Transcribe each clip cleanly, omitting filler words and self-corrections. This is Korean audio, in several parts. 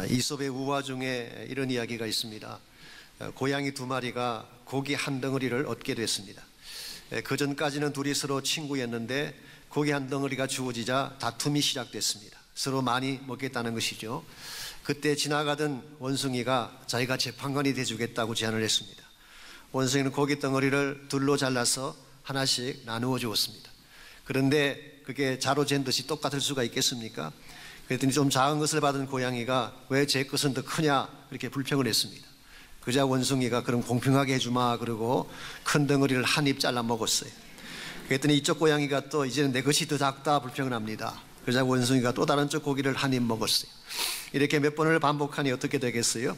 이솝의 우화 중에 이런 이야기가 있습니다. 고양이 두 마리가 고기 한 덩어리를 얻게 됐습니다. 그 전까지는 둘이 서로 친구였는데 고기 한 덩어리가 주어지자 다툼이 시작됐습니다. 서로 많이 먹겠다는 것이죠. 그때 지나가던 원숭이가 자기가 재판관이 돼주겠다고 제안을 했습니다. 원숭이는 고기 덩어리를 둘로 잘라서 하나씩 나누어 주었습니다. 그런데 그게 자로 잰 듯이 똑같을 수가 있겠습니까? 그랬더니 좀 작은 것을 받은 고양이가 왜 제 것은 더 크냐 그렇게 불평을 했습니다. 그자 원숭이가 그럼 공평하게 해주마 그러고 큰 덩어리를 한 입 잘라 먹었어요. 그랬더니 이쪽 고양이가 또 이제는 내 것이 더 작다 불평을 합니다. 그자 원숭이가 또 다른 쪽 고기를 한 입 먹었어요. 이렇게 몇 번을 반복하니 어떻게 되겠어요?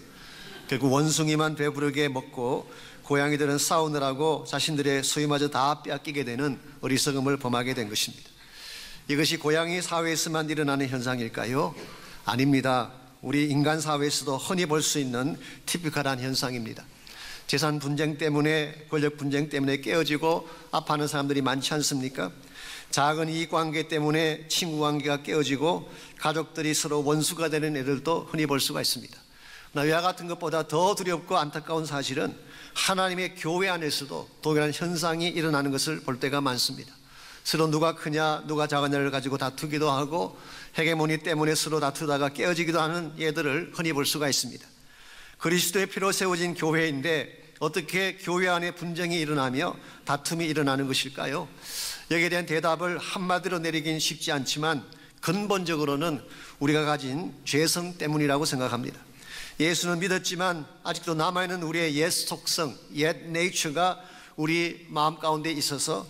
결국 원숭이만 배부르게 먹고 고양이들은 싸우느라고 자신들의 소유마저 다 빼앗기게 되는 어리석음을 범하게 된 것입니다. 이것이 고양이 사회에서만 일어나는 현상일까요? 아닙니다. 우리 인간 사회에서도 흔히 볼 수 있는 티피컬한 현상입니다. 재산 분쟁 때문에, 권력 분쟁 때문에 깨어지고 아파하는 사람들이 많지 않습니까? 작은 이익 관계 때문에 친구 관계가 깨어지고 가족들이 서로 원수가 되는 애들도 흔히 볼 수가 있습니다. 그러나 이와 같은 것보다 더 두렵고 안타까운 사실은 하나님의 교회 안에서도 동일한 현상이 일어나는 것을 볼 때가 많습니다. 서로 누가 크냐 누가 작으냐를 가지고 다투기도 하고 헤게모니 때문에 서로 다투다가 깨어지기도 하는 예들을 흔히 볼 수가 있습니다. 그리스도의 피로 세워진 교회인데 어떻게 교회 안에 분쟁이 일어나며 다툼이 일어나는 것일까요? 여기에 대한 대답을 한마디로 내리긴 쉽지 않지만 근본적으로는 우리가 가진 죄성 때문이라고 생각합니다. 예수는 믿었지만 아직도 남아있는 우리의 옛 속성, 옛 네이처가 우리 마음 가운데 있어서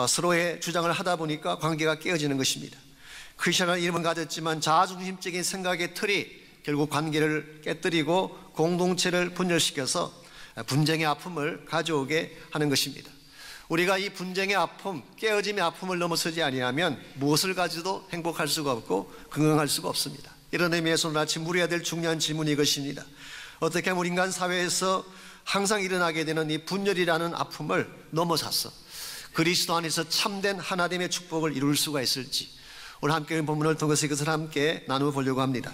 서로의 주장을 하다 보니까 관계가 깨어지는 것입니다. 크리스천이라는 이름은 가졌지만 자아중심적인 생각의 틀이 결국 관계를 깨뜨리고 공동체를 분열시켜서 분쟁의 아픔을 가져오게 하는 것입니다. 우리가 이 분쟁의 아픔, 깨어짐의 아픔을 넘어서지 아니하면 무엇을 가지도 행복할 수가 없고 건강할 수가 없습니다. 이런 의미에서 오늘 아침 물어야 될 중요한 질문이 이것입니다. 어떻게 하면 우리 인간 사회에서 항상 일어나게 되는 이 분열이라는 아픔을 넘어서서 그리스도 안에서 참된 하나님의 축복을 이룰 수가 있을지 오늘 함께 읽은 본문을 통해서 이것을 함께 나누어 보려고 합니다.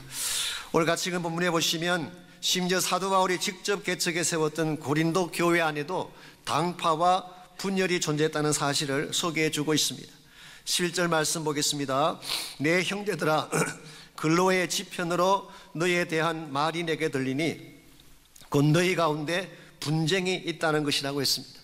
오늘 같이 읽은 본문에 보시면 심지어 사도 바울이 직접 개척해 세웠던 고린도 교회 안에도 당파와 분열이 존재했다는 사실을 소개해 주고 있습니다. 11절 말씀 보겠습니다. 내 형제들아 글로의 지편으로 너희에 대한 말이 내게 들리니 곧 너희 가운데 분쟁이 있다는 것이라고 했습니다.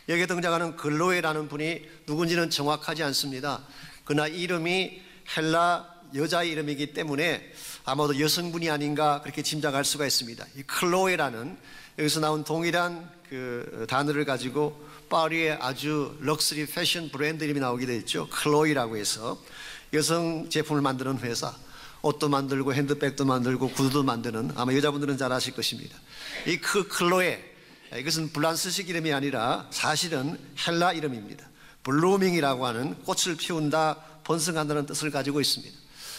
여기에 등장하는 글로에라는 분이 누군지는 정확하지 않습니다. 그러나 이름이 헬라 여자의 이름이기 때문에 아마도 여성분이 아닌가 그렇게 짐작할 수가 있습니다. 이 클로에라는 여기서 나온 동일한 그 단어를 가지고 파리의 아주 럭셔리 패션 브랜드 이름이 나오기도 했죠. 클로이라고 해서 여성 제품을 만드는 회사, 옷도 만들고 핸드백도 만들고 구두도 만드는, 아마 여자분들은 잘 아실 것입니다. 이 클로에, 이것은 프랑스식 이름이 아니라 사실은 헬라 이름입니다. 블루밍이라고 하는 꽃을 피운다, 번성한다는 뜻을 가지고 있습니다.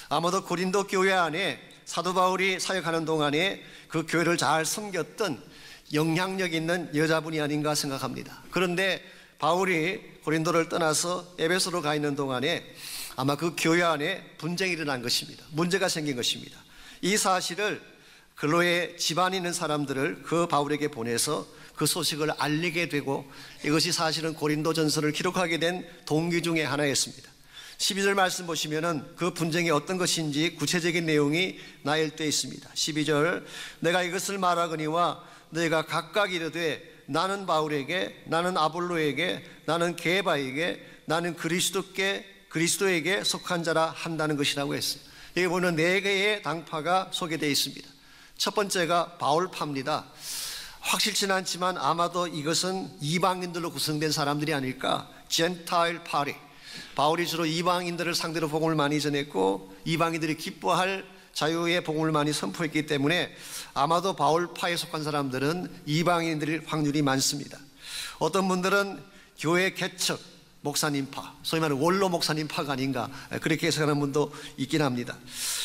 아마도 고린도 교회 안에 사도 바울이 사역하는 동안에 그 교회를 잘 섬겼던 영향력 있는 여자분이 아닌가 생각합니다. 그런데 바울이 고린도를 떠나서 에베소로 가 있는 동안에 아마 그 교회 안에 분쟁이 일어난 것입니다. 문제가 생긴 것입니다. 이 사실을 글로에 집안에 있는 사람들을 그 바울에게 보내서 그 소식을 알리게 되고 이것이 사실은 고린도 전서를 기록하게 된 동기 중에 하나였습니다. 12절 말씀 보시면은 그 분쟁이 어떤 것인지 구체적인 내용이 나열되어 있습니다. 12절 내가 이것을 말하거니와 너희가 각각 이르되 나는 바울에게, 나는 아볼로에게, 나는 게바에게, 나는 그리스도에게 속한 자라 한다는 것이라고 했어요. 여기 보면 4개의 당파가 소개되어 있습니다. 첫 번째가 바울파입니다. 확실치는 않지만 아마도 이것은 이방인들로 구성된 사람들이 아닐까. 젠타일 파리, 바울이 주로 이방인들을 상대로 복음을 많이 전했고 이방인들이 기뻐할 자유의 복음을 많이 선포했기 때문에 아마도 바울파에 속한 사람들은 이방인들일 확률이 많습니다. 어떤 분들은 교회 개척 목사님파, 소위 말하는 원로 목사님파가 아닌가 그렇게 해석하는 분도 있긴 합니다.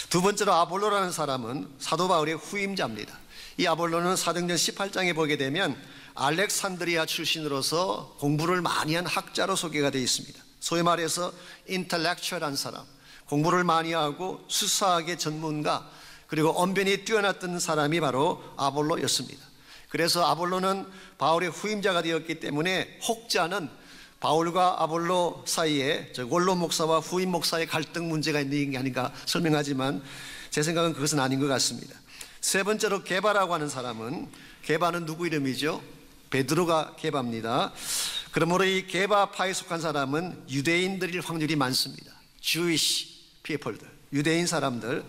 두 번째로 아볼로라는 사람은 사도 바울의 후임자입니다. 이 아볼로는 사도행전 18장에 보게 되면 알렉산드리아 출신으로서 공부를 많이 한 학자로 소개가 되어 있습니다. 소위 말해서 인텔렉츄얼한 사람, 공부를 많이 하고 수사학의 전문가, 그리고 언변이 뛰어났던 사람이 바로 아볼로였습니다. 그래서 아볼로는 바울의 후임자가 되었기 때문에 혹자는 바울과 아볼로 사이에 원로 목사와 후임 목사의 갈등 문제가 있는 게 아닌가 설명하지만 제 생각은 그것은 아닌 것 같습니다. 세 번째로 게바라고 하는 사람은, 게바는 누구 이름이죠? 베드로가 게바입니다. 그러므로 이 게바파에 속한 사람은 유대인들일 확률이 많습니다. Jewish people들, 유대인 사람들.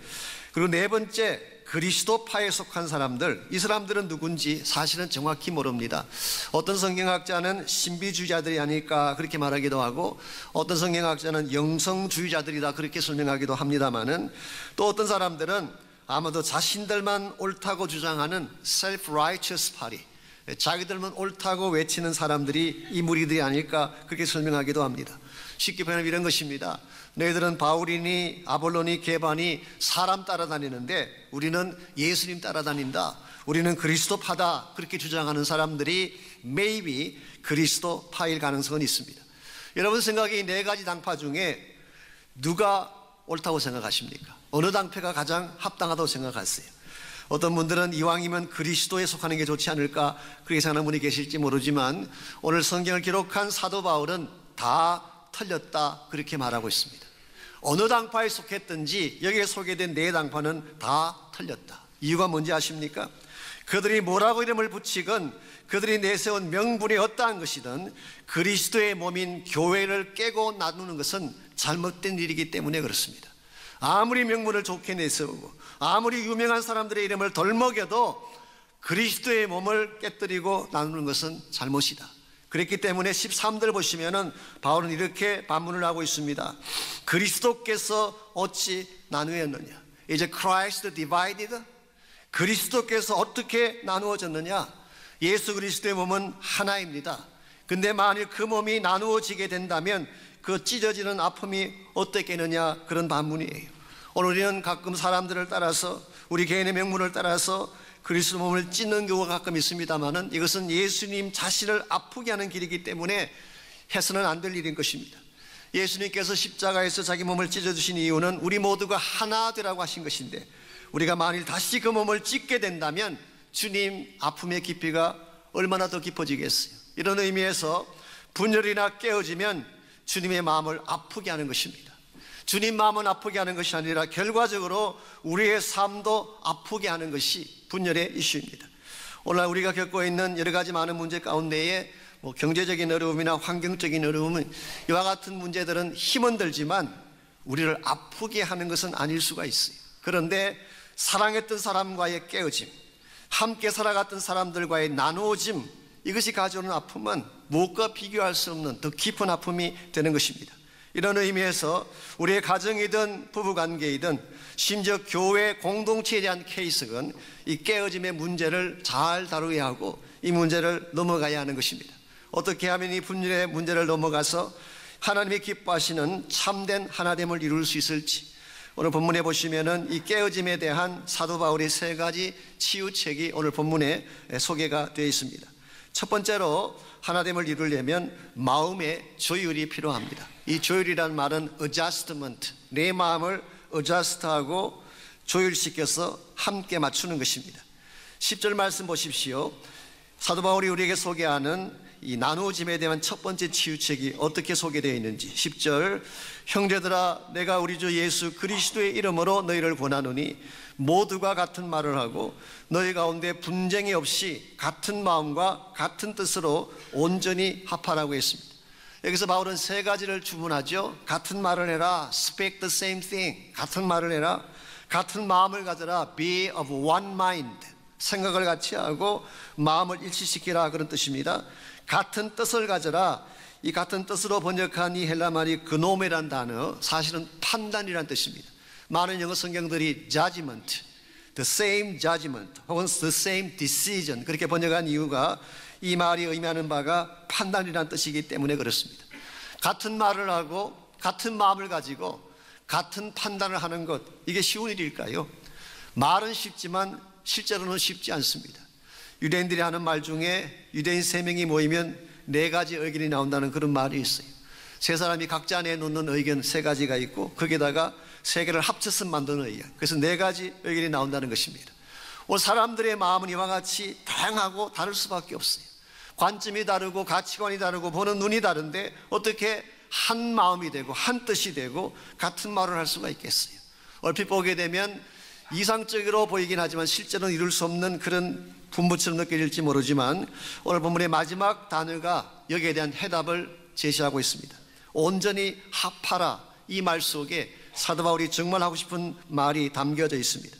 그리고 네 번째, 그리스도파에 속한 사람들. 이 사람들은 누군지 사실은 정확히 모릅니다. 어떤 성경학자는 신비주의자들이 아닐까 그렇게 말하기도 하고, 어떤 성경학자는 영성주의자들이다 그렇게 설명하기도 합니다마는, 또 어떤 사람들은 아마도 자신들만 옳다고 주장하는 self-righteous party, 자기들만 옳다고 외치는 사람들이 이 무리들이 아닐까 그렇게 설명하기도 합니다. 쉽게 표현하면 이런 것입니다. 너희들은 바울이니 아볼로니 게바니 사람 따라다니는데 우리는 예수님 따라다닌다, 우리는 그리스도파다 그렇게 주장하는 사람들이 maybe 그리스도파일 가능성은 있습니다. 여러분 생각에 이 네 가지 당파 중에 누가 옳다고 생각하십니까? 어느 당파가 가장 합당하다고 생각하세요? 어떤 분들은 이왕이면 그리스도에 속하는 게 좋지 않을까 그렇게 생각하는 분이 계실지 모르지만, 오늘 성경을 기록한 사도 바울은 다 틀렸다 그렇게 말하고 있습니다. 어느 당파에 속했든지 여기에 소개된 네 당파는 다 틀렸다. 이유가 뭔지 아십니까? 그들이 뭐라고 이름을 붙이건, 그들이 내세운 명분이 어떠한 것이든 그리스도의 몸인 교회를 깨고 나누는 것은 잘못된 일이기 때문에 그렇습니다. 아무리 명분을 좋게 내세우고 아무리 유명한 사람들의 이름을 덜먹여도 그리스도의 몸을 깨뜨리고 나누는 것은 잘못이다. 그랬기 때문에 13절 보시면은 바울은 이렇게 반문을 하고 있습니다. 그리스도께서 어찌 나누었느냐? 이제 Christ divided? 그리스도께서 어떻게 나누어졌느냐? 예수 그리스도의 몸은 하나입니다. 근데 만일 그 몸이 나누어지게 된다면 그 찢어지는 아픔이 어떻겠느냐, 그런 반문이에요. 오늘 우리는 가끔 사람들을 따라서, 우리 개인의 명분을 따라서 그리스도 몸을 찢는 경우가 가끔 있습니다만은, 이것은 예수님 자신을 아프게 하는 길이기 때문에 해서는 안 될 일인 것입니다. 예수님께서 십자가에서 자기 몸을 찢어주신 이유는 우리 모두가 하나 되라고 하신 것인데, 우리가 만일 다시 그 몸을 찢게 된다면 주님 아픔의 깊이가 얼마나 더 깊어지겠어요. 이런 의미에서 분열이나 깨어지면 주님의 마음을 아프게 하는 것입니다. 주님 마음은 아프게 하는 것이 아니라 결과적으로 우리의 삶도 아프게 하는 것이 분열의 이슈입니다. 오늘날 우리가 겪고 있는 여러 가지 많은 문제 가운데에 경제적인 어려움이나 환경적인 어려움은, 이와 같은 문제들은 힘은 들지만 우리를 아프게 하는 것은 아닐 수가 있어요. 그런데 사랑했던 사람과의 깨어짐, 함께 살아갔던 사람들과의 나누어짐, 이것이 가져오는 아픔은 무엇과 비교할 수 없는 더 깊은 아픔이 되는 것입니다. 이런 의미에서 우리의 가정이든 부부관계이든 심지어 교회 공동체에 대한 케이스는 이 깨어짐의 문제를 잘 다루어야 하고 이 문제를 넘어가야 하는 것입니다. 어떻게 하면 이 분열의 문제를 넘어가서 하나님이 기뻐하시는 참된 하나됨을 이룰 수 있을지, 오늘 본문에 보시면은 이 깨어짐에 대한 사도 바울의 세 가지 치유책이 오늘 본문에 소개가 되어 있습니다. 첫 번째로 하나됨을 이루려면 마음의 조율이 필요합니다. 이 조율이라는 말은 adjustment, 내 마음을 adjust하고 조율시켜서 함께 맞추는 것입니다. 10절 말씀 보십시오. 사도 바울이 우리에게 소개하는 이 나누어짐에 대한 첫 번째 치유책이 어떻게 소개되어 있는지, 10절, 형제들아 내가 우리 주 예수 그리스도의 이름으로 너희를 권하노니 모두가 같은 말을 하고 너희 가운데 분쟁이 없이 같은 마음과 같은 뜻으로 온전히 합하라고 했습니다. 여기서 바울은 세 가지를 주문하죠. 같은 말을 해라, speak the same thing, 같은 말을 해라, 같은 마음을 가져라, be of one mind, 생각을 같이 하고 마음을 일치시키라, 그런 뜻입니다. 같은 뜻을 가져라, 이 같은 뜻으로 번역한 이 헬라 말이 그노메란 단어, 사실은 판단이란 뜻입니다. 많은 영어 성경들이 judgment, the same judgment 혹은 the same decision 그렇게 번역한 이유가 이 말이 의미하는 바가 판단이란 뜻이기 때문에 그렇습니다. 같은 말을 하고 같은 마음을 가지고 같은 판단을 하는 것, 이게 쉬운 일일까요? 말은 쉽지만 실제로는 쉽지 않습니다. 유대인들이 하는 말 중에 유대인 3명이 모이면 4가지 의견이 나온다는 그런 말이 있어요. 세 사람이 각자 안에 놓는 의견 세 가지가 있고 거기에다가 세 개를 합쳐서 만드는 의견, 그래서 네 가지 의견이 나온다는 것입니다. 오늘 사람들의 마음은 이와 같이 다양하고 다를 수밖에 없어요. 관점이 다르고 가치관이 다르고 보는 눈이 다른데 어떻게 한 마음이 되고 한 뜻이 되고 같은 말을 할 수가 있겠어요? 얼핏 보게 되면 이상적으로 보이긴 하지만 실제로는 이룰 수 없는 그런 분부처럼 느껴질지 모르지만 오늘 본문의 마지막 단어가 여기에 대한 해답을 제시하고 있습니다. 온전히 합하라, 이 말 속에 사도 바울이 정말 하고 싶은 말이 담겨져 있습니다.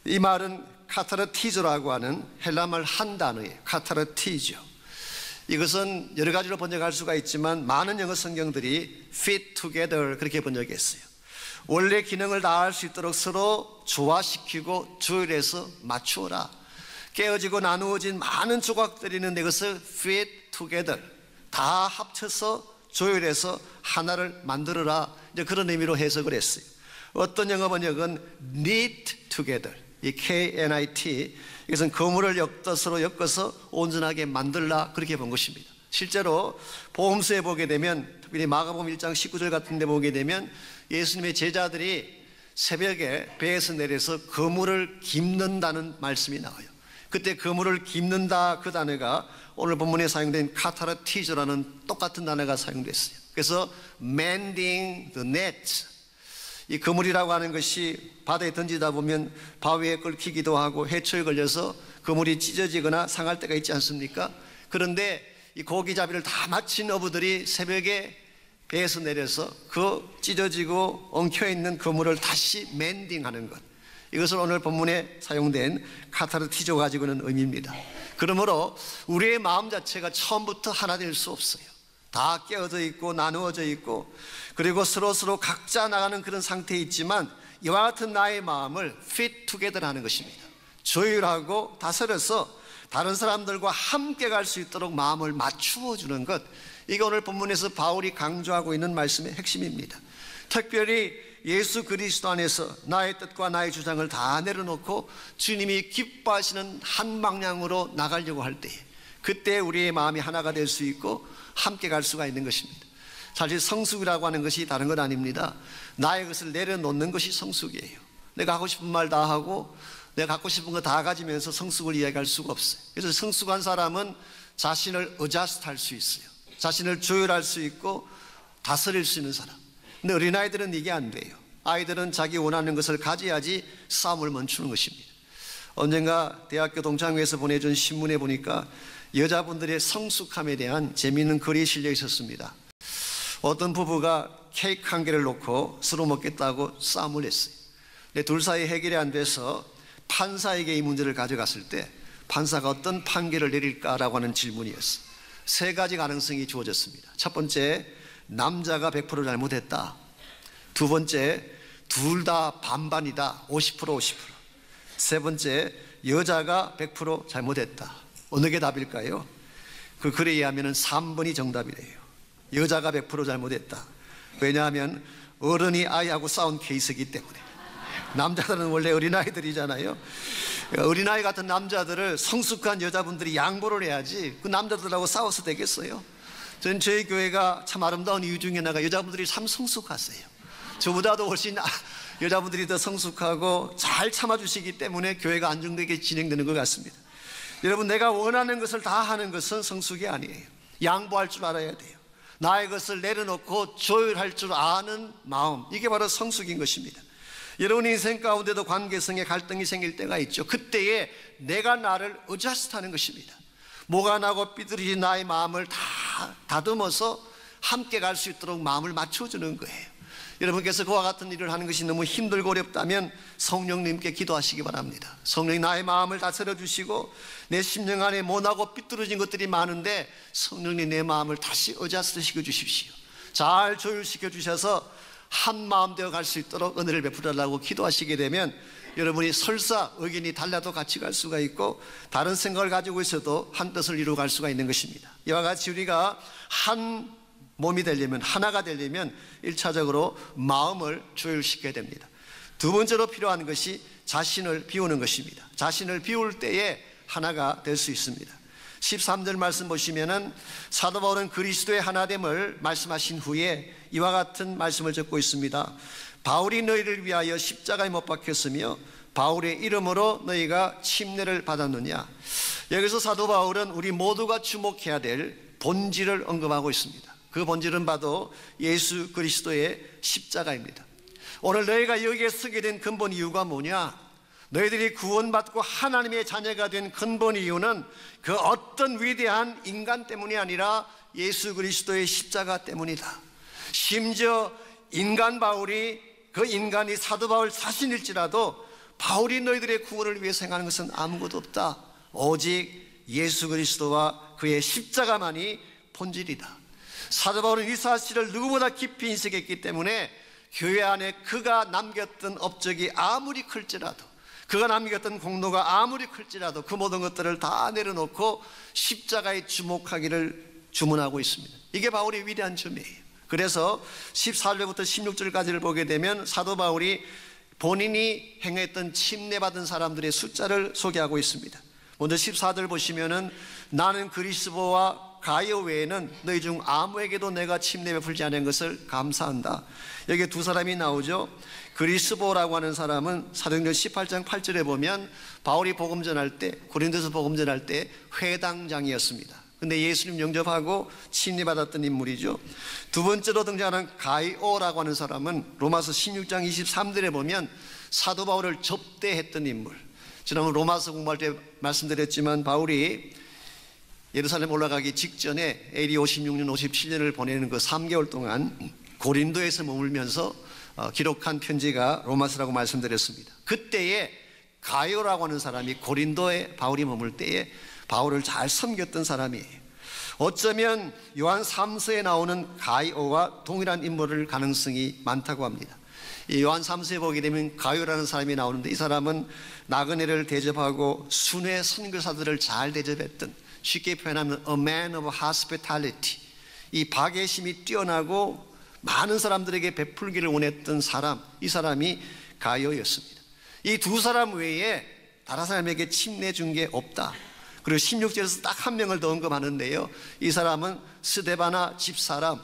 이 말은 카타르티조라고 하는 헬라말 한 단어예요. 카타르티조. 이것은 여러 가지로 번역할 수가 있지만 많은 영어 성경들이 fit together 그렇게 번역했어요. 원래 기능을 다할 수 있도록 서로 조화시키고 조율해서 맞추어라. 깨어지고 나누어진 많은 조각들이 있는데 그것을 fit together, 다 합쳐서 조율해서 하나를 만들어라, 이제 그런 의미로 해석을 했어요. 어떤 영어 번역은 knit together, 이 KNIT, 이것은 거물을 엮어서 온전하게 만들라, 그렇게 본 것입니다. 실제로 복음서에 보게 되면, 특별히 마가복음 1장 19절 같은 데 보게 되면 예수님의 제자들이 새벽에 배에서 내려서 거물을 깁는다는 말씀이 나와요. 그때 거물을 깁는다, 그 단어가 오늘 본문에 사용된 카타르티조라는 똑같은 단어가 사용됐어요. 그래서 mending the net, 이 그물이라고 하는 것이 바다에 던지다 보면 바위에 끓기기도 하고 해초에 걸려서 그물이 찢어지거나 상할 때가 있지 않습니까? 그런데 이 고기잡이를 다 마친 어부들이 새벽에 배에서 내려서 그 찢어지고 엉켜있는 그물을 다시 멘딩하는 것, 이것을 오늘 본문에 사용된 카타르티조 가지고 있는 의미입니다. 그러므로 우리의 마음 자체가 처음부터 하나 될 수 없어요. 다 깨어져 있고 나누어져 있고 그리고 서로 각자 나가는 그런 상태에 있지만 이와 같은 나의 마음을 fit together 하는 것입니다. 조율하고 다스려서 다른 사람들과 함께 갈 수 있도록 마음을 맞추어 주는 것, 이게 오늘 본문에서 바울이 강조하고 있는 말씀의 핵심입니다. 특별히 예수 그리스도 안에서 나의 뜻과 나의 주장을 다 내려놓고 주님이 기뻐하시는 한 방향으로 나가려고 할 때에, 그때 우리의 마음이 하나가 될 수 있고 함께 갈 수가 있는 것입니다. 사실 성숙이라고 하는 것이 다른 건 아닙니다. 나의 것을 내려놓는 것이 성숙이에요. 내가 하고 싶은 말 다 하고 내가 갖고 싶은 거 다 가지면서 성숙을 이야기할 수가 없어요. 그래서 성숙한 사람은 자신을 어자스트 할 수 있어요. 자신을 조율할 수 있고 다스릴 수 있는 사람. 근데 어린아이들은 이게 안 돼요. 아이들은 자기 원하는 것을 가져야지 싸움을 멈추는 것입니다. 언젠가 대학교 동창회에서 보내준 신문에 보니까 여자분들의 성숙함에 대한 재미있는 글이 실려 있었습니다. 어떤 부부가 케이크 한 개를 놓고 서로 먹겠다고 싸움을 했어요. 근데 둘 사이 해결이 안 돼서 판사에게 이 문제를 가져갔을 때 판사가 어떤 판결을 내릴까라고 하는 질문이었어요. 세 가지 가능성이 주어졌습니다. 첫 번째, 남자가 100% 잘못했다. 두 번째, 둘 다 반반이다. 50% 50%. 세 번째, 여자가 100% 잘못했다. 어느 게 답일까요? 그 글에 의하면 3번이 정답이래요. 여자가 100% 잘못했다. 왜냐하면 어른이 아이하고 싸운 케이스이기 때문에. 남자들은 원래 어린아이들이잖아요. 어린아이 같은 남자들을 성숙한 여자분들이 양보를 해야지 그 남자들하고 싸워서 되겠어요? 저는 저희 교회가 참 아름다운 이유 중에 하나가 여자분들이 참 성숙하세요. 저보다도 훨씬 여자분들이 더 성숙하고 잘 참아주시기 때문에 교회가 안정되게 진행되는 것 같습니다. 여러분, 내가 원하는 것을 다 하는 것은 성숙이 아니에요. 양보할 줄 알아야 돼요. 나의 것을 내려놓고 조율할 줄 아는 마음, 이게 바로 성숙인 것입니다. 여러분 인생 가운데도 관계성에 갈등이 생길 때가 있죠. 그때에 내가 나를 어자스트하는 것입니다. 뭐가 나고 삐뚤어진 나의 마음을 다 다듬어서 함께 갈 수 있도록 마음을 맞춰주는 거예요. 여러분께서 그와 같은 일을 하는 것이 너무 힘들고 어렵다면 성령님께 기도하시기 바랍니다. 성령이 나의 마음을 다스려 주시고 내 심령 안에 모나고 삐뚤어진 것들이 많은데 성령님 내 마음을 다시 어자스트 시켜 주십시오. 잘 조율시켜 주셔서 한 마음 되어 갈 수 있도록 은혜를 베풀어달라고 기도하시게 되면 여러분이 설사 의견이 달라도 같이 갈 수가 있고 다른 생각을 가지고 있어도 한 뜻을 이루어 갈 수가 있는 것입니다. 이와 같이 우리가 한 몸이 되려면, 하나가 되려면 1차적으로 마음을 조율시켜야 됩니다. 두 번째로 필요한 것이 자신을 비우는 것입니다. 자신을 비울 때에 하나가 될 수 있습니다. 13절 말씀 보시면은 사도 바울은 그리스도의 하나됨을 말씀하신 후에 이와 같은 말씀을 적고 있습니다. 바울이 너희를 위하여 십자가에 못 박혔으며 바울의 이름으로 너희가 침례를 받았느냐. 여기서 사도 바울은 우리 모두가 주목해야 될 본질을 언급하고 있습니다. 그 본질은 바로 예수 그리스도의 십자가입니다. 오늘 너희가 여기에 서게 된 근본 이유가 뭐냐? 너희들이 구원받고 하나님의 자녀가 된 근본 이유는 그 어떤 위대한 인간 때문이 아니라 예수 그리스도의 십자가 때문이다. 심지어 인간 바울이, 그 인간이 사도 바울 자신일지라도 바울이 너희들의 구원을 위해서 행하는 것은 아무것도 없다. 오직 예수 그리스도와 그의 십자가만이 본질이다. 사도 바울은 이 사실을 누구보다 깊이 인식했기 때문에 교회 안에 그가 남겼던 업적이 아무리 클지라도, 그가 남겼던 공로가 아무리 클지라도 그 모든 것들을 다 내려놓고 십자가에 주목하기를 주문하고 있습니다. 이게 바울의 위대한 점이에요. 그래서 14절부터 16절까지를 보게 되면 사도 바울이 본인이 행했던 침례받은 사람들의 숫자를 소개하고 있습니다. 먼저 14절 보시면은 나는 그리스도와 가이오 외에는 너희 중 아무에게도 내가 침례 베풀지 않은 것을 감사한다. 여기 두 사람이 나오죠. 그리스도라고 하는 사람은 사도행전 18장 8절에 보면 바울이 복음 전할 때, 고린도서 복음 전할 때 회당장이었습니다. 근데 예수님 영접하고 침례받았던 인물이죠. 두 번째로 등장하는 가이오라고 하는 사람은 로마서 16장 23절에 보면 사도 바울을 접대했던 인물. 지난번 로마서 공부할 때 말씀드렸지만 바울이 예루살렘 올라가기 직전에 AD 56년 57년을 보내는 그 3개월 동안 고린도에서 머물면서 기록한 편지가 로마서라고 말씀드렸습니다. 그때에 가이오라고 하는 사람이 고린도에 바울이 머물 때에 바울을 잘 섬겼던 사람이에요. 어쩌면 요한 3서에 나오는 가이오와 동일한 인물일 가능성이 많다고 합니다. 이 요한 3서에 보게 되면 가이오라는 사람이 나오는데 이 사람은 나그네를 대접하고 순회 선교사들을 잘 대접했던, 쉽게 표현하면 a man of hospitality, 이 박애심이 뛰어나고 많은 사람들에게 베풀기를 원했던 사람, 이 사람이 가이오였습니다. 이 두 사람 외에 다른 사람에게 침례 준 게 없다. 그리고 16절에서 딱 한 명을 더 언급하는데요, 이 사람은 스데바나 집사람.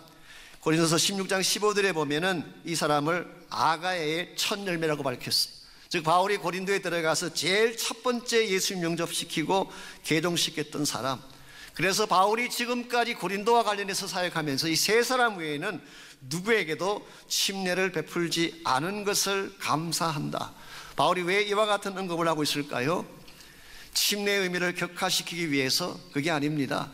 고린도서 16장 15절에 보면은 이 사람을 아가야의 첫 열매라고 밝혔어요. 즉 바울이 고린도에 들어가서 제일 첫 번째 예수님 영접시키고 개종시켰던 사람. 그래서 바울이 지금까지 고린도와 관련해서 사역하면서 이 세 사람 외에는 누구에게도 침례를 베풀지 않은 것을 감사한다. 바울이 왜 이와 같은 언급을 하고 있을까요? 침례의 의미를 격화시키기 위해서? 그게 아닙니다.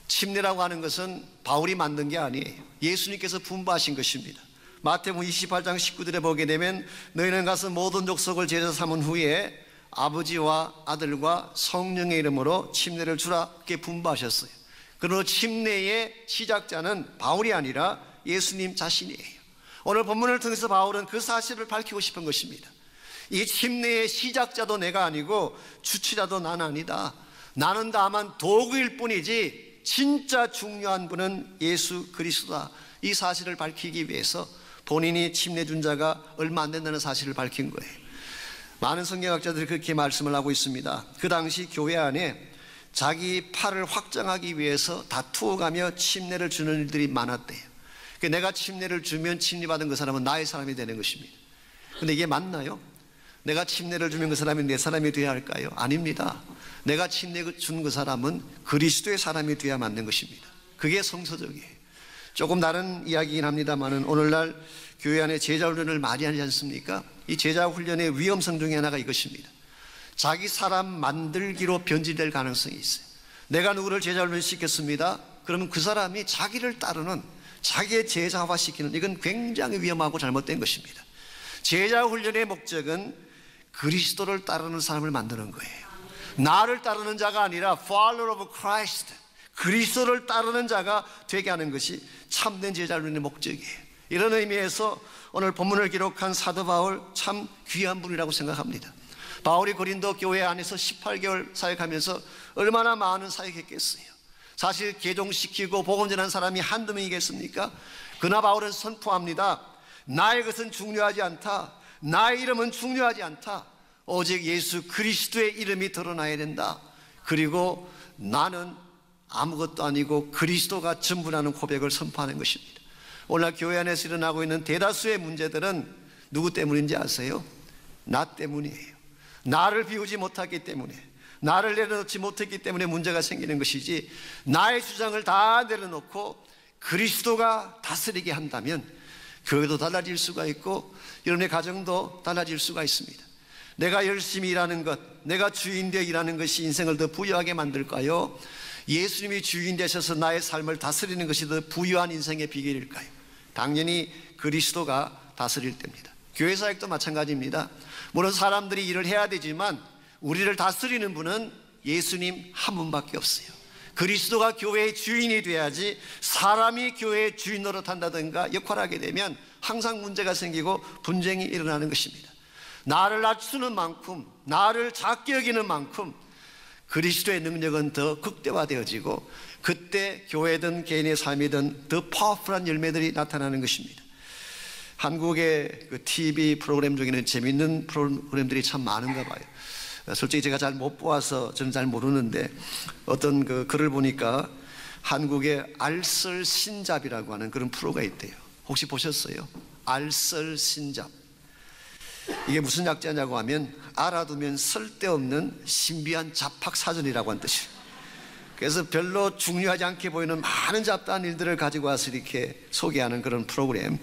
침례라고 하는 것은 바울이 만든 게 아니에요. 예수님께서 분부하신 것입니다. 마태복음 28장 19절에 보게 되면 너희는 가서 모든 족속을 제자 삼은 후에 아버지와 아들과 성령의 이름으로 침례를 주라, 그렇게 분부하셨어요. 그러므로 침례의 시작자는 바울이 아니라 예수님 자신이에요. 오늘 본문을 통해서 바울은 그 사실을 밝히고 싶은 것입니다. 이 침례의 시작자도 내가 아니고 주치자도 난 아니다. 나는 다만 도구일 뿐이지 진짜 중요한 분은 예수 그리스도다. 이 사실을 밝히기 위해서 본인이 침례 준 자가 얼마 안 된다는 사실을 밝힌 거예요. 많은 성경학자들이 그렇게 말씀을 하고 있습니다. 그 당시 교회 안에 자기 팔을 확장하기 위해서 다투어가며 침례를 주는 일들이 많았대요. 내가 침례를 주면 침례받은 그 사람은 나의 사람이 되는 것입니다. 근데 이게 맞나요? 내가 침례를 주면 그 사람이 내 사람이 되어야 할까요? 아닙니다. 내가 침례 준 그 사람은 그리스도의 사람이 되어야 맞는 것입니다. 그게 성서적이에요. 조금 다른 이야기이긴 합니다만은 오늘날 교회 안에 제자 훈련을 많이 하지 않습니까? 이 제자 훈련의 위험성 중에 하나가 이것입니다. 자기 사람 만들기로 변질될 가능성이 있어요. 내가 누구를 제자 훈련 시켰습니다. 그러면 그 사람이 자기를 따르는, 자기의 제자화시키는, 이건 굉장히 위험하고 잘못된 것입니다. 제자 훈련의 목적은 그리스도를 따르는 사람을 만드는 거예요. 나를 따르는 자가 아니라 follower of Christ, 그리스도를 따르는 자가 되게 하는 것이 참된 제자 훈련의 목적이에요. 이런 의미에서 오늘 본문을 기록한 사도 바울 참 귀한 분이라고 생각합니다. 바울이 고린도 교회 안에서 18개월 사역하면서 얼마나 많은 사역했겠어요. 사실 개종시키고 복음 전한 사람이 한두 명이겠습니까? 그러나 바울은 선포합니다. 나의 것은 중요하지 않다. 나의 이름은 중요하지 않다. 오직 예수 그리스도의 이름이 드러나야 된다. 그리고 나는 아무것도 아니고 그리스도가 전부라는 고백을 선포하는 것입니다. 오늘 교회 안에서 일어나고 있는 대다수의 문제들은 누구 때문인지 아세요? 나 때문이에요. 나를 비우지 못했기 때문에, 나를 내려놓지 못했기 때문에 문제가 생기는 것이지, 나의 주장을 다 내려놓고 그리스도가 다스리게 한다면 교회도 달라질 수가 있고 여러분의 가정도 달라질 수가 있습니다. 내가 열심히 일하는 것, 내가 주인 되어 일하는 것이 인생을 더 부유하게 만들까요? 예수님이 주인 되셔서 나의 삶을 다스리는 것이 더 부유한 인생의 비결일까요? 당연히 그리스도가 다스릴 때입니다. 교회 사역도 마찬가지입니다. 물론 사람들이 일을 해야 되지만 우리를 다스리는 분은 예수님 한 분밖에 없어요. 그리스도가 교회의 주인이 돼야지, 사람이 교회의 주인 노릇한다든가 역할하게 되면 항상 문제가 생기고 분쟁이 일어나는 것입니다. 나를 낮추는 만큼, 나를 작게 여기는 만큼 그리스도의 능력은 더 극대화되어지고, 그때 교회든 개인의 삶이든 더 파워풀한 열매들이 나타나는 것입니다. 한국의 그 TV 프로그램 중에는 재밌는 프로그램들이 참 많은가 봐요. 솔직히 제가 잘 못 보아서 저는 잘 모르는데, 어떤 그 글을 보니까 한국의 알쓸신잡이라고 하는 그런 프로가 있대요. 혹시 보셨어요? 알쓸신잡. 이게 무슨 약자냐고 하면 알아두면 쓸데없는 신비한 잡학사전이라고 한 뜻이에요. 그래서 별로 중요하지 않게 보이는 많은 잡다한 일들을 가지고 와서 이렇게 소개하는 그런 프로그램.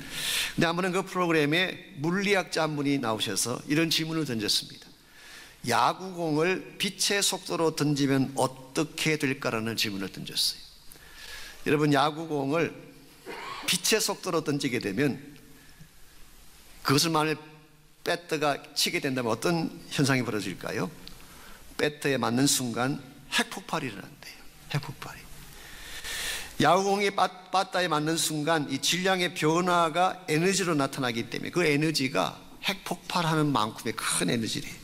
근데 한 번은 그 프로그램에 물리학자 한 분이 나오셔서 이런 질문을 던졌습니다. 야구공을 빛의 속도로 던지면 어떻게 될까라는 질문을 던졌어요. 여러분, 야구공을 빛의 속도로 던지게 되면 그것을 만일 배트가 치게 된다면 어떤 현상이 벌어질까요? 배트에 맞는 순간 핵폭발이 일어난대요. 핵폭발이. 야구공이 바다에 맞는 순간 이 질량의 변화가 에너지로 나타나기 때문에 그 에너지가 핵폭발하는 만큼의 큰 에너지래요.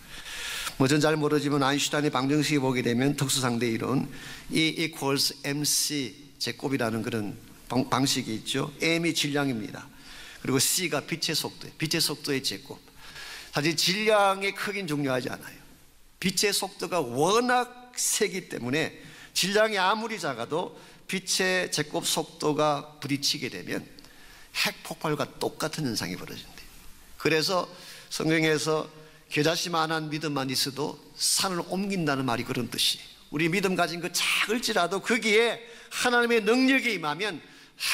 저는 잘 모르지만 아인슈타인의 방정식이 보게 되면 특수상대 이론 E equals mc 제곱이라는 그런 방식이 있죠. m이 질량입니다. 그리고 c가 빛의 속도, 빛의 속도의 제곱. 사실 질량의 크기는 중요하지 않아요. 빛의 속도가 워낙 세기 때문에 질량이 아무리 작아도 빛의 제곱 속도가 부딪히게 되면 핵폭발과 똑같은 현상이 벌어진대요. 그래서 성경에서 겨자씨만한 믿음만 있어도 산을 옮긴다는 말이 그런 뜻이에요. 우리 믿음 가진 그 작을지라도 거기에 하나님의 능력이 임하면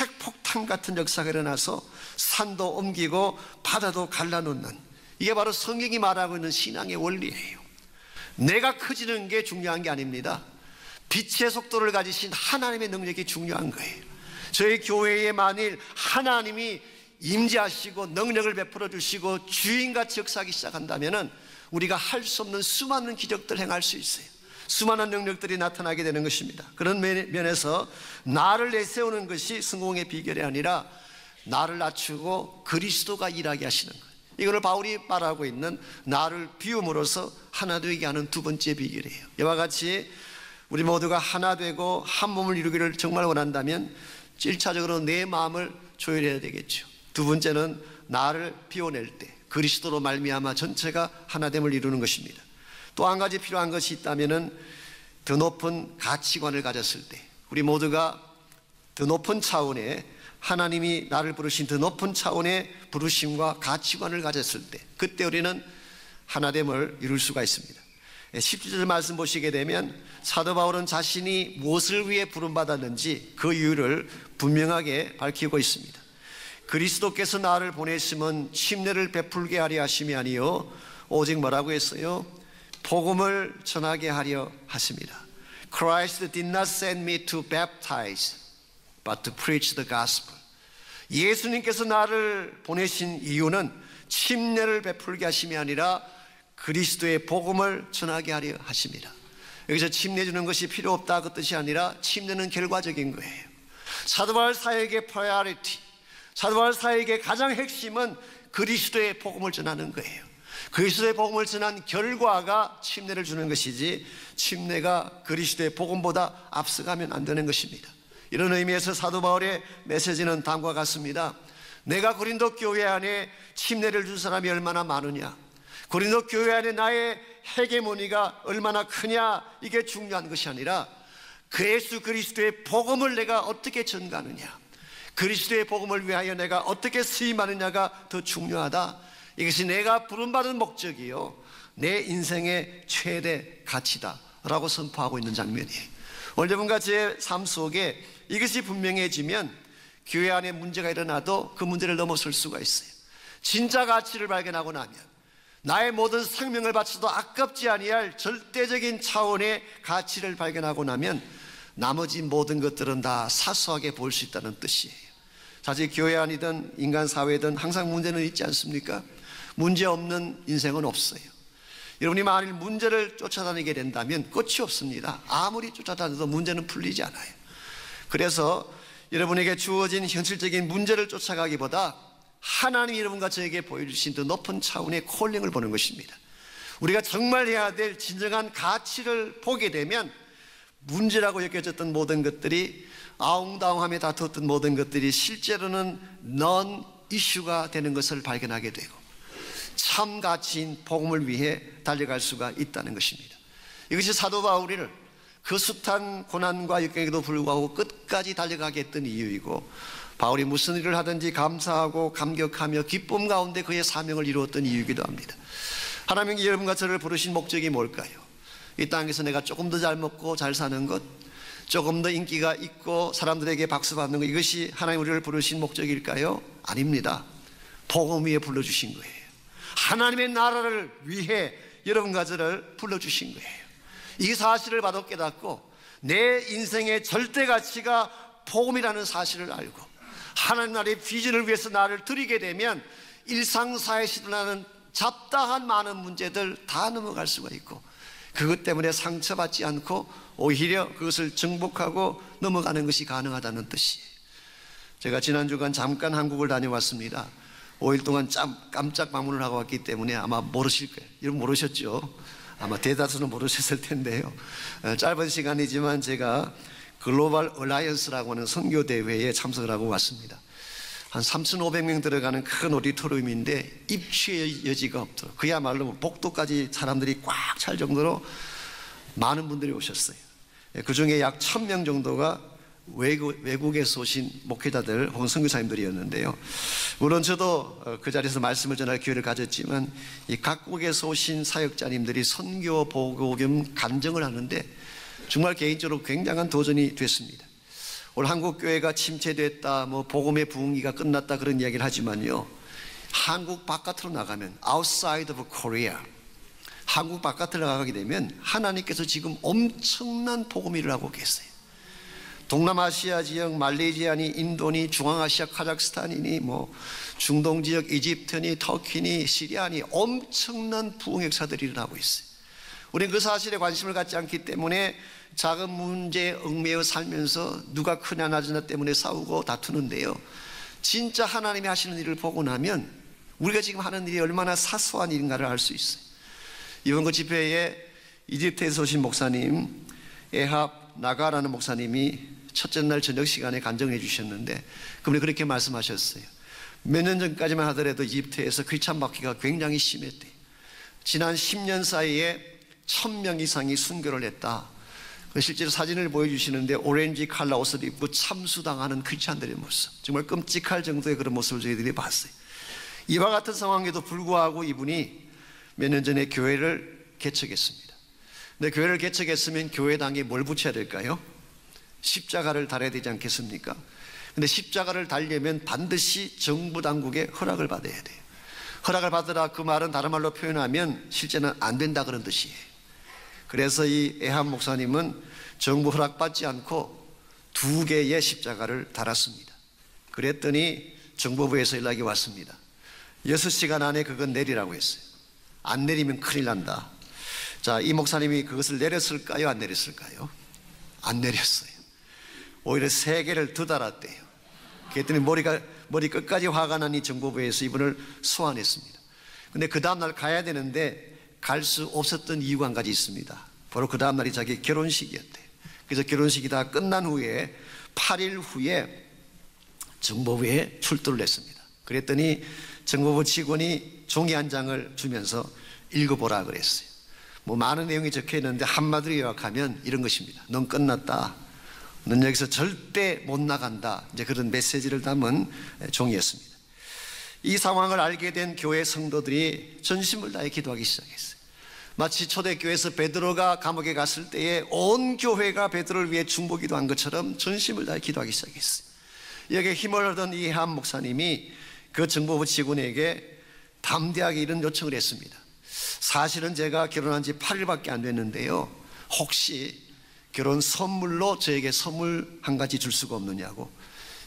핵폭탄 같은 역사가 일어나서 산도 옮기고 바다도 갈라놓는, 이게 바로 성경이 말하고 있는 신앙의 원리예요. 내가 커지는 게 중요한 게 아닙니다. 빛의 속도를 가지신 하나님의 능력이 중요한 거예요. 저희 교회에 만일 하나님이 임재하시고 능력을 베풀어 주시고 주인같이 역사하기 시작한다면 우리가 할 수 없는 수많은 기적들 행할 수 있어요. 수많은 능력들이 나타나게 되는 것입니다. 그런 면에서 나를 내세우는 것이 성공의 비결이 아니라 나를 낮추고 그리스도가 일하게 하시는 거예요. 이걸 바울이 말하고 있는 나를 비움으로써 하나 되게 하는 두 번째 비결이에요. 이와 같이 우리 모두가 하나 되고 한 몸을 이루기를 정말 원한다면 1차적으로 내 마음을 조율해야 되겠죠. 두 번째는 나를 비워낼 때 그리스도로 말미암아 전체가 하나됨을 이루는 것입니다. 또 한 가지 필요한 것이 있다면 더 높은 가치관을 가졌을 때, 우리 모두가 더 높은 차원의, 하나님이 나를 부르신 더 높은 차원의 부르심과 가치관을 가졌을 때, 그때 우리는 하나됨을 이룰 수가 있습니다. 17절 말씀 보시게 되면 사도 바울은 자신이 무엇을 위해 부름받았는지 그 이유를 분명하게 밝히고 있습니다. 그리스도께서 나를 보내심은 침례를 베풀게 하려 하심이 아니요 오직 뭐라고 했어요? 복음을 전하게 하려 하십니다. Christ did not send me to baptize but to preach the gospel. 예수님께서 나를 보내신 이유는 침례를 베풀게 하심이 아니라 그리스도의 복음을 전하게 하려 하십니다. 여기서 침례 주는 것이 필요 없다 그 뜻이 아니라 침례는 결과적인 거예요. 사도 바울 사역의 priority, 사도 바울 사역의 가장 핵심은 그리스도의 복음을 전하는 거예요. 그리스도의 복음을 전한 결과가 침례를 주는 것이지 침례가 그리스도의 복음보다 앞서가면 안 되는 것입니다. 이런 의미에서 사도 바울의 메시지는 다음과 같습니다. 내가 고린도 교회 안에 침례를 준 사람이 얼마나 많으냐, 고린도 교회 안에 나의 헤게모니가 얼마나 크냐, 이게 중요한 것이 아니라 그 예수 그리스도의 복음을 내가 어떻게 전가하느냐, 그리스도의 복음을 위하여 내가 어떻게 쓰임하느냐가 더 중요하다. 이것이 내가 부름받은 목적이요, 내 인생의 최대 가치다 라고 선포하고 있는 장면이에요. 오늘 여러분과 제 삶 속에 이것이 분명해지면 교회 안에 문제가 일어나도 그 문제를 넘어설 수가 있어요. 진짜 가치를 발견하고 나면, 나의 모든 생명을 바쳐도 아깝지 아니할 절대적인 차원의 가치를 발견하고 나면 나머지 모든 것들은 다 사소하게 볼 수 있다는 뜻이에요. 사실 교회 안이든 인간 사회든 항상 문제는 있지 않습니까? 문제 없는 인생은 없어요. 여러분이 만일 문제를 쫓아다니게 된다면 끝이 없습니다. 아무리 쫓아다녀도 문제는 풀리지 않아요. 그래서 여러분에게 주어진 현실적인 문제를 쫓아가기보다 하나님이 여러분과 저에게 보여주신 더 높은 차원의 콜링을 보는 것입니다. 우리가 정말 해야 될 진정한 가치를 보게 되면 문제라고 여겨졌던 모든 것들이, 아웅다웅하며 다투었던 모든 것들이 실제로는 넌 이슈가 되는 것을 발견하게 되고 참 가치인 복음을 위해 달려갈 수가 있다는 것입니다. 이것이 사도 바울이를 그 숱한 고난과 역경에도 불구하고 끝까지 달려가게 했던 이유이고, 바울이 무슨 일을 하든지 감사하고 감격하며 기쁨 가운데 그의 사명을 이루었던 이유이기도 합니다. 하나님이 여러분과 저를 부르신 목적이 뭘까요? 이 땅에서 내가 조금 더 잘 먹고 잘 사는 것, 조금 더 인기가 있고 사람들에게 박수 받는 것, 이것이 하나님 우리를 부르신 목적일까요? 아닙니다. 복음 위에 불러주신 거예요. 하나님의 나라를 위해 여러분과 저를 불러주신 거예요. 이 사실을 바로 깨닫고 내 인생의 절대 가치가 복음이라는 사실을 알고 하나님 나라의 비전을 위해서 나를 드리게 되면 일상사회에서 일어나는 잡다한 많은 문제들 다 넘어갈 수가 있고, 그것 때문에 상처받지 않고 오히려 그것을 정복하고 넘어가는 것이 가능하다는 뜻이에요. 제가 지난 주간 잠깐 한국을 다녀왔습니다. 5일 동안 깜짝 방문을 하고 왔기 때문에 아마 모르실 거예요. 여러분 모르셨죠? 아마 대다수는 모르셨을 텐데요. 짧은 시간이지만 제가 글로벌 얼라이언스라고 하는 선교 대회에 참석을 하고 왔습니다. 한 3,500명 들어가는 큰 오디토리움인데 입추의 여지가 없도록, 그야말로 복도까지 사람들이 꽉 찰 정도로 많은 분들이 오셨어요. 그 중에 약 1,000명 정도가 외국에서 오신 목회자들 혹은 선교사님들이었는데요. 물론 저도 그 자리에서 말씀을 전할 기회를 가졌지만 이 각국에서 오신 사역자님들이 선교 보고 겸 간증을 하는데 정말 개인적으로 굉장한 도전이 됐습니다. 오늘 한국 교회가 침체됐다, 뭐 복음의 부흥기가 끝났다 그런 이야기를 하지만요, 한국 바깥으로 나가면 outside of Korea, 한국 바깥으로 나가게 되면 하나님께서 지금 엄청난 복음 일을 하고 계세요. 동남아시아 지역, 말레이시아니, 인도니, 중앙아시아, 카자흐스탄이니, 뭐 중동 지역, 이집트니, 터키니, 시리아니, 엄청난 부흥 역사들이 일어나고 있어요. 우리는 그 사실에 관심을 갖지 않기 때문에 작은 문제에 얽매여 살면서 누가 크냐 낮으냐 때문에 싸우고 다투는데요, 진짜 하나님이 하시는 일을 보고 나면 우리가 지금 하는 일이 얼마나 사소한 일인가를 알 수 있어요. 이번 그 집회에 이집트에서 오신 목사님, 에합 나가라는 목사님이 첫째 날 저녁 시간에 간증해 주셨는데 그분이 그렇게 말씀하셨어요. 몇 년 전까지만 하더라도 이집트에서 크리스찬 박해가 굉장히 심했대요. 지난 10년 사이에 1,000명 이상이 순교를 했다. 실제로 사진을 보여주시는데 오렌지 칼라 옷을 입고 참수당하는 크리스찬들의 모습, 정말 끔찍할 정도의 그런 모습을 저희들이 봤어요. 이와 같은 상황에도 불구하고 이분이 몇 년 전에 교회를 개척했습니다. 근데 교회를 개척했으면 교회당에 뭘 붙여야 될까요? 십자가를 달아야 되지 않겠습니까? 근데 십자가를 달려면 반드시 정부 당국의 허락을 받아야 돼요. 허락을 받으라, 그 말은 다른 말로 표현하면 실제는 안 된다 그런 뜻이에요. 그래서 이 에합 목사님은 정부 허락받지 않고 2개의 십자가를 달았습니다. 그랬더니 정보부에서 연락이 왔습니다. 6시간 안에 그건 내리라고 했어요. 안 내리면 큰일 난다. 자, 이 목사님이 그것을 내렸을까요? 안 내렸을까요? 안 내렸어요. 오히려 3개를 더 달았대요. 그랬더니 머리 끝까지 화가 난 이 정보부에서 이분을 소환했습니다. 근데 그 다음날 가야 되는데 갈 수 없었던 이유가 한 가지 있습니다. 바로 그 다음날이 자기 결혼식이었대요. 그래서 결혼식이 다 끝난 후에 8일 후에 정보부에 출두를 했습니다. 그랬더니 정보부 직원이 종이 한 장을 주면서 읽어보라 그랬어요. 뭐 많은 내용이 적혀 있는데 한마디로 요약하면 이런 것입니다. 넌 끝났다. 넌 여기서 절대 못 나간다. 이제 그런 메시지를 담은 종이었습니다. 이 상황을 알게 된 교회 성도들이 전심을 다해 기도하기 시작했어요. 마치 초대교회에서 베드로가 감옥에 갔을 때에 온 교회가 베드로를 위해 중보기도한 것처럼 전심을 다해 기도하기 시작했어요. 여기에 힘을 얻은 이해한 목사님이 그 정보부 직원에게 담대하게 이런 요청을 했습니다. 사실은 제가 결혼한 지 8일밖에 안 됐는데요, 혹시 결혼 선물로 저에게 선물 한 가지 줄 수가 없느냐고.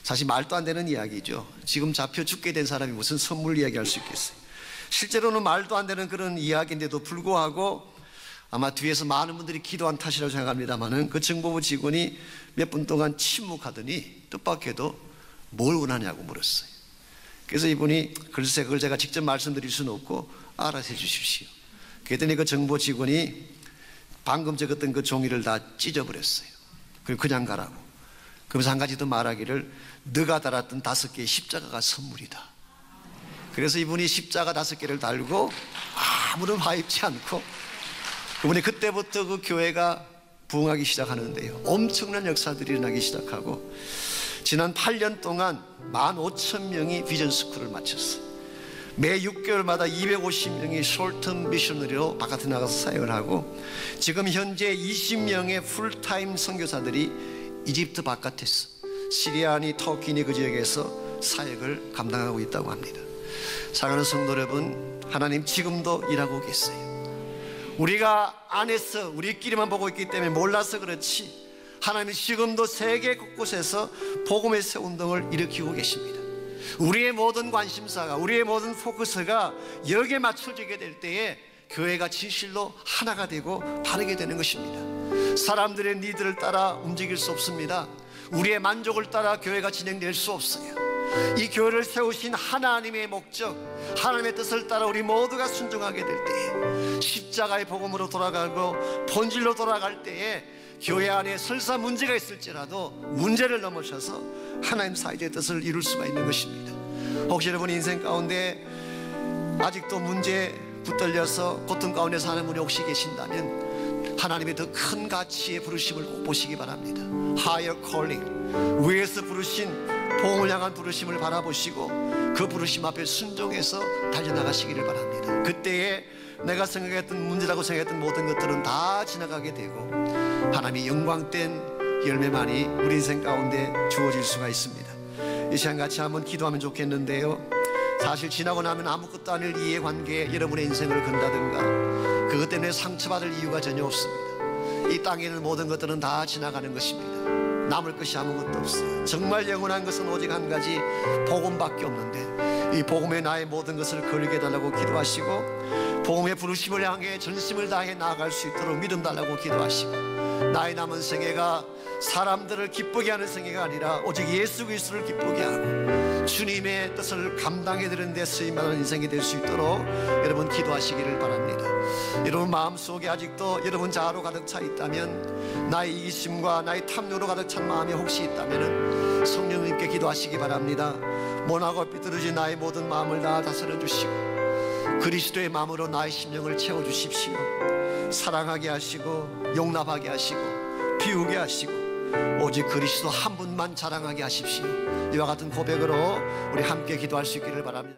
사실 말도 안 되는 이야기죠. 지금 잡혀 죽게 된 사람이 무슨 선물 이야기할 수 있겠어요. 실제로는 말도 안 되는 그런 이야기인데도 불구하고 아마 뒤에서 많은 분들이 기도한 탓이라고 생각합니다만은 그 정보부 직원이 몇 분 동안 침묵하더니 뜻밖에도 뭘 원하냐고 물었어요. 그래서 이분이 글쎄 그걸 제가 직접 말씀드릴 수는 없고 알아서 해주십시오. 그랬더니 그 정보 직원이 방금 적었던 그 종이를 다 찢어버렸어요. 그리고 그냥 가라고. 그러면서 한 가지 더 말하기를, 너가 달았던 5개의 십자가가 선물이다. 그래서 이분이 십자가 5개를 달고 아무런 화 입지 않고, 그분이 그때부터 그 교회가 부흥하기 시작하는데요, 엄청난 역사들이 일어나기 시작하고 지난 8년 동안 15,000명이 비전 스쿨을 마쳤어요. 매 6개월마다 250명이 숄텀 미셔너리로 바깥에 나가서 사역을 하고, 지금 현재 20명의 풀타임 선교사들이 이집트 바깥에서, 시리아니, 터키니 그 지역에서 사역을 감당하고 있다고 합니다. 사랑하는 성도 여러분, 하나님 지금도 일하고 계세요. 우리가 안에서 우리끼리만 보고 있기 때문에 몰라서 그렇지, 하나님은 지금도 세계 곳곳에서 복음의 새 운동을 일으키고 계십니다. 우리의 모든 관심사가, 우리의 모든 포커스가 여기에 맞춰지게 될 때에 교회가 진실로 하나가 되고 바르게 되는 것입니다. 사람들의 니들을 따라 움직일 수 없습니다. 우리의 만족을 따라 교회가 진행될 수 없어요. 이 교회를 세우신 하나님의 목적, 하나님의 뜻을 따라 우리 모두가 순종하게 될 때에, 십자가의 복음으로 돌아가고 본질로 돌아갈 때에 교회 안에 설사 문제가 있을지라도 문제를 넘어서서 하나님 사이의 뜻을 이룰 수가 있는 것입니다. 혹시 여러분 인생 가운데 아직도 문제에 붙들려서 고통 가운데 사는 분이 혹시 계신다면 하나님의 더 큰 가치의 부르심을 꼭 보시기 바랍니다. Higher calling, 위에서 부르신 복음을 향한 부르심을 바라보시고 그 부르심 앞에 순종해서 달려나가시기를 바랍니다. 그때에 내가 생각했던 문제라고 생각했던 모든 것들은 다 지나가게 되고 하나님의 영광된 열매만이 우리 인생 가운데 주어질 수가 있습니다. 이 시간 같이 한번 기도하면 좋겠는데요, 사실 지나고 나면 아무것도 아닐 이해관계에 여러분의 인생을 건다든가 그것 때문에 상처받을 이유가 전혀 없습니다. 이 땅에 있는 모든 것들은 다 지나가는 것입니다. 남을 것이 아무것도 없어요. 정말 영원한 것은 오직 한 가지 복음밖에 없는데, 이 복음에 나의 모든 것을 걸게 해달라고 기도하시고, 복음의 부르심을 향해 전심을 다해 나아갈 수 있도록 믿음 달라고 기도하시고, 나의 남은 생애가 사람들을 기쁘게 하는 생애가 아니라 오직 예수 그리스도를 기쁘게 하고 주님의 뜻을 감당해 드리는 데 쓰임받는 인생이 될 수 있도록 여러분 기도하시기를 바랍니다. 여러분 마음속에 아직도 여러분 자아로 가득 차 있다면, 나의 이기심과 나의 탐욕으로 가득 찬 마음이 혹시 있다면 성령님께 기도하시기 바랍니다. 모나고 삐뚤어진 나의 모든 마음을 다 다스려 주시고 그리스도의 마음으로 나의 심령을 채워주십시오. 사랑하게 하시고 용납하게 하시고 비우게 하시고 오직 그리스도 한 분만 자랑하게 하십시오. 이와 같은 고백으로 우리 함께 기도할 수 있기를 바랍니다.